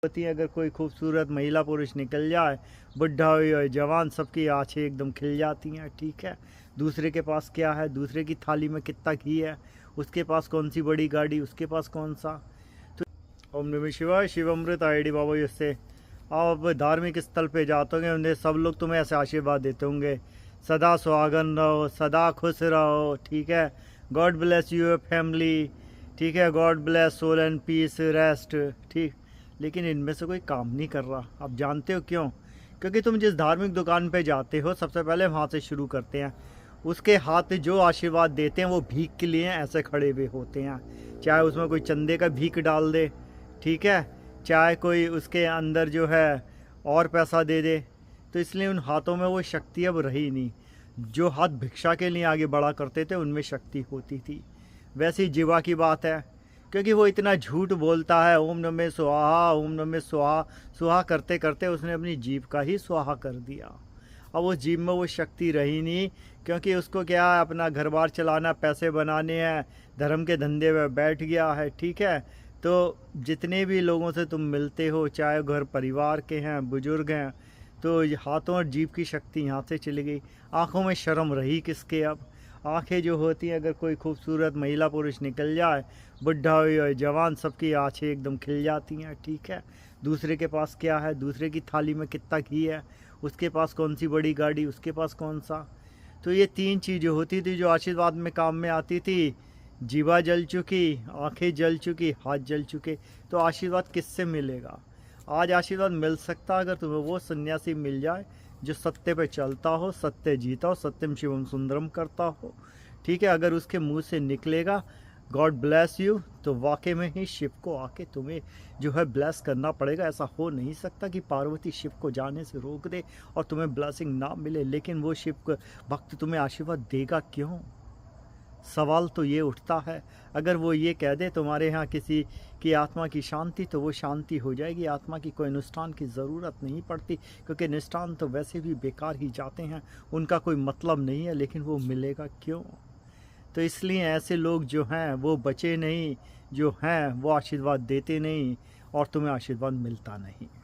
होती है। अगर कोई खूबसूरत महिला पुरुष निकल जाए, बुढ़ा हो या जवान, सबकी आंखें एकदम खिल जाती हैं। ठीक है, दूसरे के पास क्या है, दूसरे की थाली में कितना घी है, उसके पास कौन सी बड़ी गाड़ी, उसके पास कौन सा। तो ओम नमः शिवाय। शिवमृत आईडी बाबा। इससे आप धार्मिक स्थल पे जाते होंगे, उन्हें सब लोग तुम्हें ऐसे आशीर्वाद देते होंगे, सदा सुहागन रहो, सदा खुश रहो। ठीक है, गॉड ब्लेस यूर फैमिली। ठीक है, God bless soul and peace rest. ठीक, लेकिन इनमें से कोई काम नहीं कर रहा। आप जानते हो क्यों? क्योंकि तुम जिस धार्मिक दुकान पे जाते हो, सबसे पहले वहाँ से शुरू करते हैं। उसके हाथ जो आशीर्वाद देते हैं वो भीख के लिए ऐसे खड़े हुए होते हैं, चाहे उसमें कोई चंदे का भीख डाल दे, ठीक है, चाहे कोई उसके अंदर जो है और पैसा दे दे। तो इसलिए उन हाथों में वो शक्ति अब रही नहीं। जो हाथ भिक्षा के लिए आगे बढ़ा करते थे उनमें शक्ति होती थी। वैसी जीवा की बात है, क्योंकि वो इतना झूठ बोलता है, ओम नमः स्वाहा, ओम नमः स्वाहा, स्वाहा करते करते उसने अपनी जीभ का ही स्वाहा कर दिया। अब वो जीभ में वो शक्ति रही नहीं, क्योंकि उसको क्या है, अपना घर बार चलाना, पैसे बनाने हैं, धर्म के धंधे में बैठ गया है। ठीक है, तो जितने भी लोगों से तुम मिलते हो, चाहे घर परिवार के हैं, बुजुर्ग हैं, तो ये हाथों और जीभ की शक्ति यहाँ से चली गई। आँखों में शर्म रही किसके अब? आंखें जो होती हैं, अगर कोई खूबसूरत महिला पुरुष निकल जाए, बुढ़ा हो या जवान, सबकी आंखें एकदम खिल जाती हैं। ठीक है, दूसरे के पास क्या है, दूसरे की थाली में कितना घी है, उसके पास कौन सी बड़ी गाड़ी, उसके पास कौन सा। तो ये तीन चीज़ें होती थी जो आशीर्वाद में काम में आती थी। जीवा जल चुकी, आंखें जल चुकी, हाथ जल चुके, तो आशीर्वाद किससे मिलेगा? आज आशीर्वाद मिल सकता अगर तुम्हें वो सन्यासी मिल जाए जो सत्य पे चलता हो, सत्य जीता हो, सत्यम शिवम सुंदरम करता हो। ठीक है, अगर उसके मुंह से निकलेगा गॉड ब्लेस यू, तो वाकई में ही शिव को आके तुम्हें जो है ब्लेस करना पड़ेगा। ऐसा हो नहीं सकता कि पार्वती शिव को जाने से रोक दे और तुम्हें ब्लेसिंग ना मिले, लेकिन वो शिव भक्त तुम्हें आशीर्वाद देगा क्यों? सवाल तो ये उठता है। अगर वो ये कह दे तुम्हारे यहाँ किसी की आत्मा की शांति, तो वो शांति हो जाएगी। आत्मा की कोई अनुष्ठान की ज़रूरत नहीं पड़ती, क्योंकि अनुष्ठान तो वैसे भी बेकार ही जाते हैं, उनका कोई मतलब नहीं है। लेकिन वो मिलेगा क्यों? तो इसलिए ऐसे लोग जो हैं वो बचे नहीं, जो हैं वो आशीर्वाद देते नहीं, और तुम्हें आशीर्वाद मिलता नहीं।